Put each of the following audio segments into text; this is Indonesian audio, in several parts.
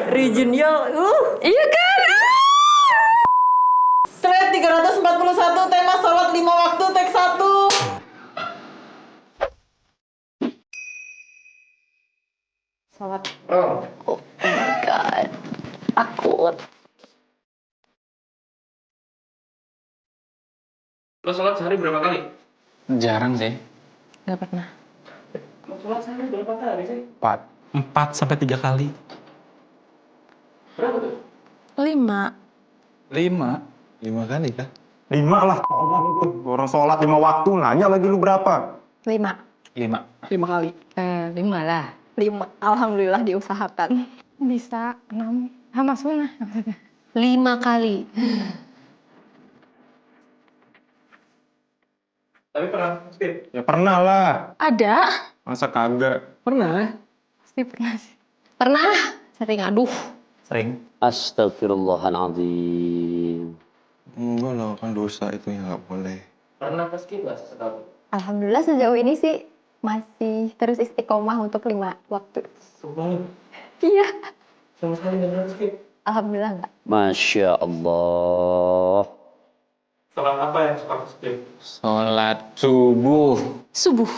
Regional, Iya kan? Slide 341, tema sholat 5 waktu, teks 1. Sholat. Oh my god. Takut. Lo sholat sehari berapa kali? Jarang sih. Gak pernah. Lo sholat sehari berapa kali sih? 4 sampai 3 kali. Berapa tuh? 5. 5 kali kah? 5 lah. Orang sholat 5 waktu, nanya lagi lu berapa? 5. 5 kali. 5 lah. 5, alhamdulillah diusahakan. Bisa 6. Sama sunnah maksudnya. 5 kali. Tapi pernah skip? Ya pernah lah. Ada. Masa kagak? Pernah. Pasti pernah sih. Pernah? Sering, aduh. sering. Astagfirullahaladzim. Enggak lah, kan dosa itu yang nggak boleh. Pernah skip nggak sekali? Alhamdulillah sejauh ini sih masih terus istiqomah untuk 5 waktu. Sumpah. Iya. Sama sekali nggak pernah skip. Alhamdulillah enggak. Masya Allah. Sholat apa yang suka skip? Sholat subuh. Subuh.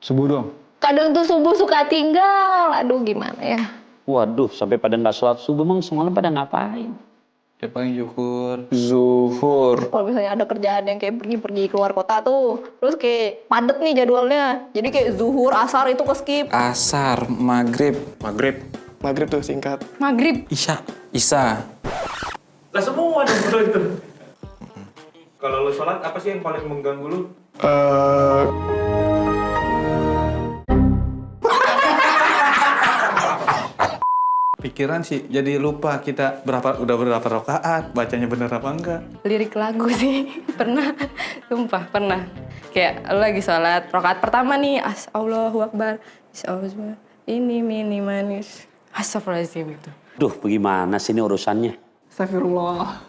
Subuh dong. Kadang tuh subuh suka tinggal. Aduh gimana ya. Waduh, sampai pada nggak sholat subuh, emang semalam pada ngapain? Ya paling zuhur. Kalau misalnya ada kerjaan yang kayak pergi-pergi keluar kota tuh, terus kayak padet nih jadwalnya. Jadi kayak zuhur, asar itu ke skip. Asar, maghrib. Maghrib tuh singkat. Maghrib. Isa. Lah semua dong kalau itu. Kalau lo sholat, apa sih yang paling mengganggu lo? Pikiran sih jadi lupa kita udah berapa rakaat, bacanya bener apa enggak. Lirik lagu sih. Pernah. Sumpah, pernah. Kayak lo lagi sholat. Rakaat pertama nih. Allahu Akbar. Bismillah. Ini mini manis. Astagfirullahaladzim itu. Duh, bagaimana sih ini urusannya? Astagfirullah.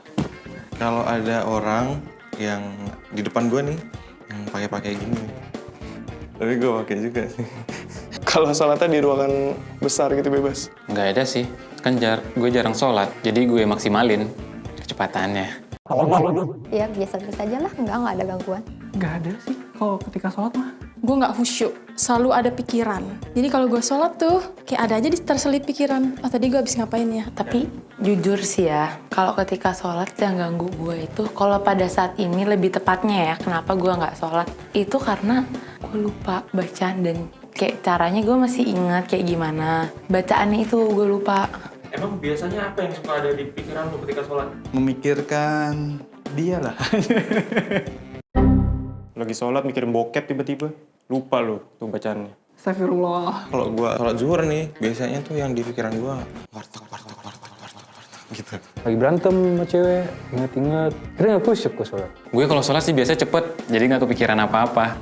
Kalau ada orang yang di depan gue nih, yang pakai gini. Tapi gue pakai juga sih. Kalau sholatnya di ruangan besar gitu bebas. Nggak ada sih. Kan gue jarang sholat. Jadi gue maksimalin kecepatannya. Ya biasa-biasa aja lah, nggak ada gangguan. Nggak ada sih kalau ketika sholat mah. Gue nggak khusyuk, selalu ada pikiran. Jadi kalau gue sholat tuh, kayak ada aja terselip pikiran. Oh tadi gue habis ngapain ya? Tapi jujur sih ya, kalau ketika sholat yang ganggu gue itu, kalau pada saat ini lebih tepatnya ya, kenapa gue nggak sholat, itu karena gue lupa bacaan dan kayak caranya gue masih ingat kayak gimana. Bacaannya itu gue lupa. Emang biasanya apa yang suka ada di pikiran lo ketika sholat? Memikirkan dia lah. Lagi sholat mikirin bokep tiba-tiba. Lupa lo tuh bacaannya. Astagfirullah. Kalau gue sholat zuhur nih, biasanya tuh yang di pikiran gue warteg gitu. Lagi berantem sama cewek, inget-inget. Kira nggak khusyuk gue sholat. Gue kalau sholat sih biasanya cepet. Jadi nggak kepikiran apa-apa.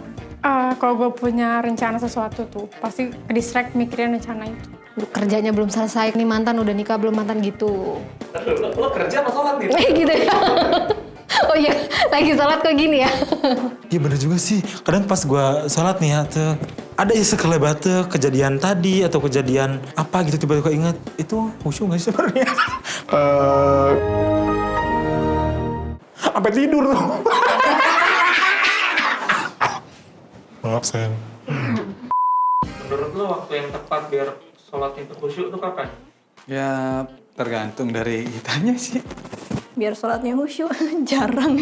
Kalau gue punya rencana sesuatu tuh, pasti ke-distract mikirin rencana itu. Lu kerjanya belum selesai, nih mantan udah nikah belum mantan gitu. Lo kerja apa sholat gitu? Gitu ya. Oh iya, lagi sholat kok gini ya? Iya bener juga sih. Kadang pas gue sholat nih ya, ada ya sekelebat kejadian tadi atau kejadian apa gitu tiba-tiba ingat. Itu khusyuk nggak sih sebenarnya? Sampai tidur tuh. Maaf sayang. Menurut lo waktu yang tepat biar sholat itu khusyuk tuh kapan? Ya tergantung dari kitanya sih. Biar sholatnya khusyuk, jarang.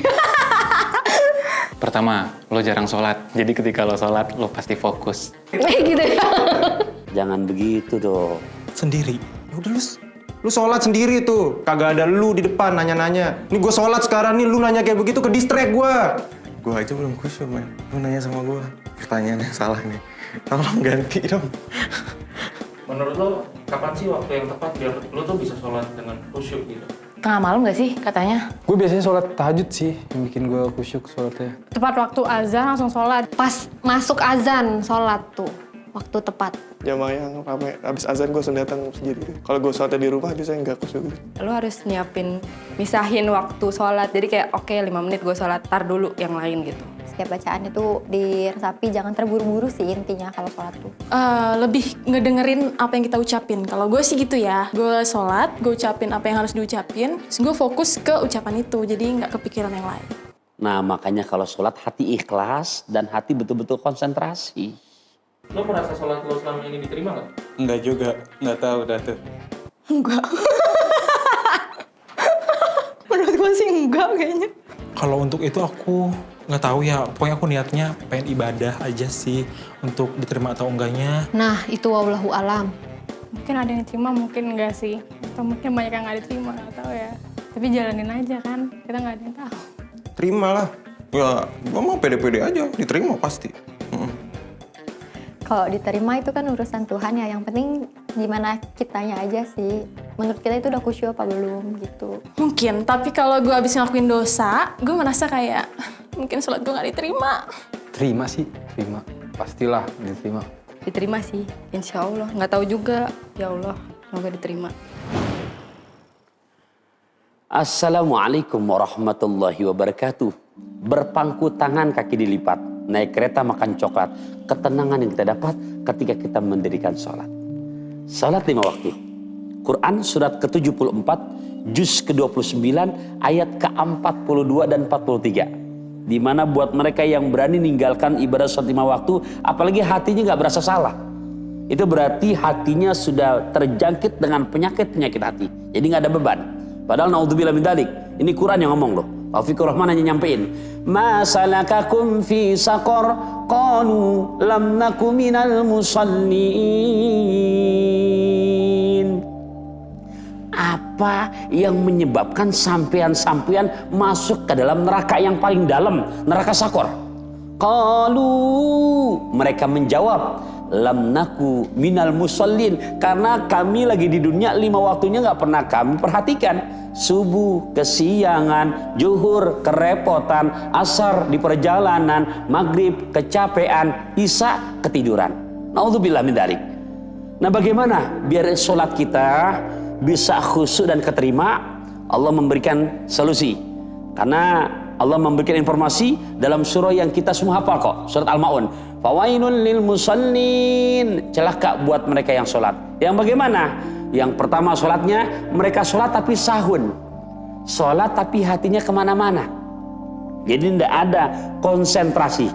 Pertama, lo jarang sholat. Jadi ketika lo sholat, lo pasti fokus. Gitu ya? Jangan begitu dong. Sendiri. Ya udah lu sholat sendiri tuh. Kagak ada lu di depan nanya-nanya. Nih gue sholat sekarang nih, lu nanya kayak begitu ke distract gue. Gue aja belum khusyuk, men. Lu nanya sama gue. Pertanyaannya salah nih. Tolong ganti dong. Menurut lo kapan sih waktu yang tepat biar lo tuh bisa sholat dengan khusyuk gitu? Tengah malam nggak sih katanya? Gue biasanya sholat tahajud sih, yang bikin gue khusyuk sholatnya. Tepat waktu azan langsung sholat. Pas masuk azan, sholat tuh. Waktu tepat. Jamaah yang ramai, abis azan gue langsung datang sendiri. Kalau gue sholatnya di rumah biasanya nggak khusyuk gitu. Lo harus misahin waktu sholat. Jadi kayak oke, 5 menit gue sholat, tar dulu yang lain gitu. setiap bacaan itu diresapi, jangan terburu-buru sih intinya kalau sholat tuh. Lebih ngedengerin apa yang kita ucapin. Kalau gue sih gitu ya, gue sholat, gue ucapin apa yang harus diucapin, terus gue fokus ke ucapan itu, jadi nggak kepikiran yang lain. Nah makanya kalau sholat hati ikhlas dan hati betul-betul konsentrasi. Lo merasa sholat lo selama ini diterima nggak? Enggak juga, nggak tahu dah tuh. Enggak. Menurut gue sih enggak kayaknya. Kalau untuk itu aku nggak tahu ya. Pokoknya aku niatnya pengen ibadah aja sih. Untuk diterima atau enggaknya. Nah itu wallahu alam. Mungkin ada yang diterima, mungkin enggak sih. Atau mungkin banyak yang nggak diterima, nggak tahu ya. Tapi jalanin aja kan, kita nggak ada yang tahu. Terimalah. Ya, gue mau pede-pede aja, diterima pasti. Kalau diterima itu kan urusan Tuhan ya, yang penting gimana kitanya aja sih. Menurut kita itu udah khusyuk apa belum gitu. Mungkin, tapi kalau gue abis ngelakuin dosa, gue merasa kayak mungkin sholat gue nggak diterima. Terima sih, terima. Pastilah diterima. Diterima sih, insya Allah. Nggak tahu juga, ya Allah, semoga diterima. Assalamualaikum warahmatullahi wabarakatuh. Berpangku tangan kaki dilipat, naik kereta makan coklat. Ketenangan yang kita dapat ketika kita mendirikan sholat. Sholat 5 waktu. Quran surat ke-74, juz ke-29, ayat ke-42 dan 43. Di mana buat mereka yang berani ninggalkan ibadah sholat 5 waktu, apalagi hatinya nggak berasa salah. Itu berarti hatinya sudah terjangkit dengan penyakit-penyakit hati. Jadi nggak ada beban. Padahal naudzubillah min dzalik. Ini Quran yang ngomong loh. Taufikur Rahman hanya nyampein. Ma salakakum fi saqar qalu lam naku minal musallin. Apa yang menyebabkan sampean-sampean masuk ke dalam neraka yang paling dalam, neraka Sakor? Qalu, mereka menjawab, lam naku minal musallin, karena kami lagi di dunia 5 waktunya nggak pernah kami perhatikan. Subuh kesiangan, zuhur kerepotan, asar di perjalanan, maghrib kecapean, isya ketiduran. Naudzubillah min dzalik. Nah bagaimana biar sholat kita bisa khusyuk dan keterima? Allah memberikan solusi. Karena Allah memberikan informasi dalam surah yang kita semua hafal kok, surat Al-Maun. Fawailun lil musallin, celaka buat mereka yang sholat. Yang bagaimana? Yang pertama sholatnya, mereka sholat tapi sahun. Sholat tapi hatinya kemana-mana. Jadi tidak ada konsentrasi.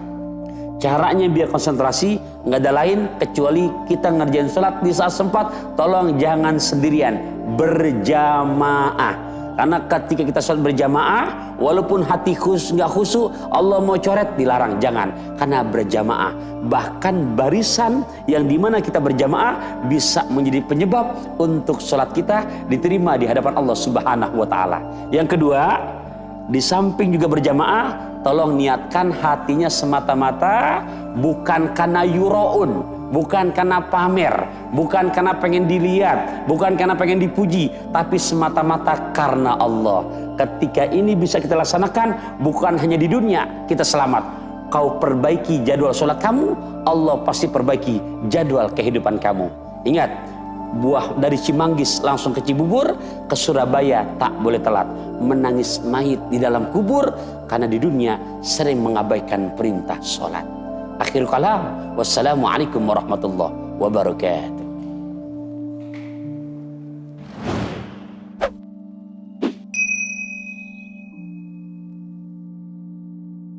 Caranya biar konsentrasi nggak ada lain kecuali kita ngerjain sholat di saat sempat. Tolong jangan sendirian, berjamaah. Karena ketika kita sholat berjamaah, walaupun hati nggak khusyuk, Allah mau coret dilarang, jangan. Karena berjamaah, bahkan barisan yang dimana kita berjamaah bisa menjadi penyebab untuk sholat kita diterima di hadapan Allah Subhanahu Wa Taala. Yang kedua, di samping juga berjamaah, tolong niatkan hatinya semata-mata bukan karena yuroun, bukan karena pamer, bukan karena pengen dilihat, bukan karena pengen dipuji, tapi semata-mata karena Allah. Ketika ini bisa kita laksanakan, bukan hanya di dunia kita selamat. Kau perbaiki jadwal sholat kamu, Allah pasti perbaiki jadwal kehidupan kamu. Ingat, buah dari Cimanggis langsung ke Cibubur, ke Surabaya tak boleh telat. Menangis mayit di dalam kubur karena di dunia sering mengabaikan perintah sholat. Akhirul kalam, wassalamualaikum warahmatullahi wabarakatuh.